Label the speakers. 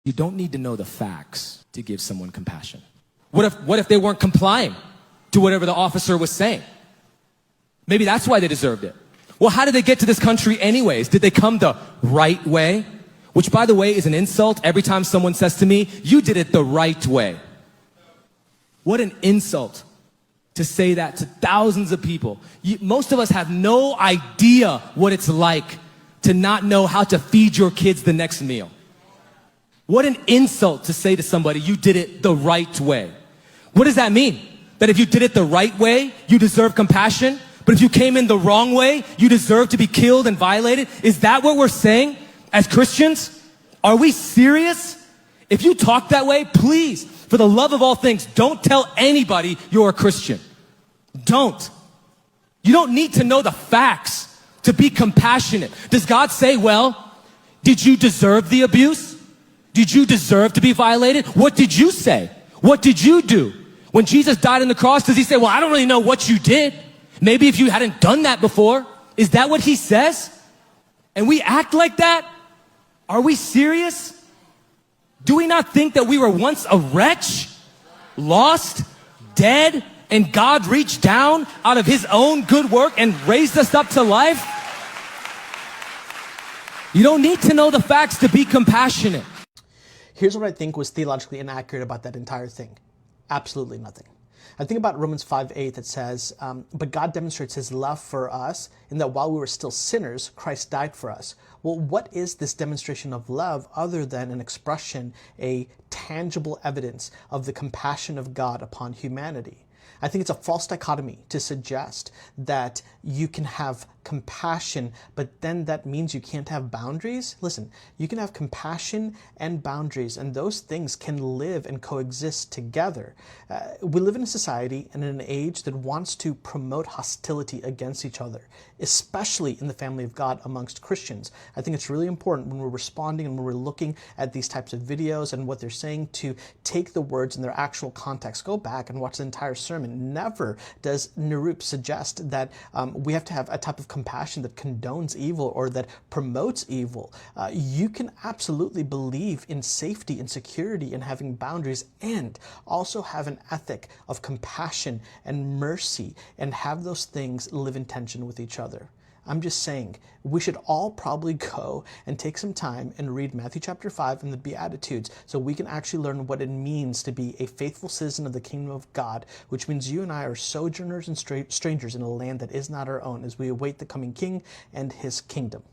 Speaker 1: You don't need to know the facts to give someone compassion. What if they weren't complying to whatever the officer was saying? Maybe that's why they deserved it. Well, how did they get to this country anyways? Did they come the right way? Which, by the way, is an insult every time someone says to me, you did it the right way. What an insult to say that to thousands of people. Most of us have no idea what it's like to not know how to feed your kids the next meal. What an insult to say to somebody, you did it the right way. What does that mean? That if you did it the right way, you deserve compassion? But if you came in the wrong way, you deserve to be killed and violated? Is that what we're saying as Christians? Are we serious? If you talk that way, please, for the love of all things, don't tell anybody you're a Christian. Don't. You don't need to know the facts to be compassionate. Does God say, well, did you deserve the abuse? Did you deserve to be violated? What did you say? What did you do? When Jesus died on the cross, does he say, well, I don't really know what you did. Maybe if you hadn't done that before. Is that what he says? And we act like that? Are we serious? Do we not think that we were once a wretch, lost, dead, and God reached down out of his own good work and raised us up to life? You don't need to know the facts to be compassionate.
Speaker 2: Here's what I think was theologically inaccurate about that entire thing. Absolutely nothing. I think about Romans 5:8 that says, but God demonstrates his love for us in that while we were still sinners, Christ died for us. Well, what is this demonstration of love other than an expression, a tangible evidence of the compassion of God upon humanity? I think it's a false dichotomy to suggest that you can have compassion, but then that means you can't have boundaries. Listen, you can have compassion and boundaries, and those things can live and coexist together. We live in a society and in an age that wants to promote hostility against each other, especially in the family of God amongst Christians. I think it's really important when we're responding and when we're looking at these types of videos and what they're saying to take the words in their actual context. Go back and watch the entire sermon. Never does Nirup suggest that we have to have a type of compassion that condones evil or that promotes evil. You can absolutely believe in safety and security and having boundaries, and also have an ethic of compassion and mercy, and have those things live in tension with each other. I'm just saying, we should all probably go and take some time and read Matthew chapter 5 and the Beatitudes so we can actually learn what it means to be a faithful citizen of the kingdom of God, which means you and I are sojourners and strangers in a land that is not our own as we await the coming King and his kingdom.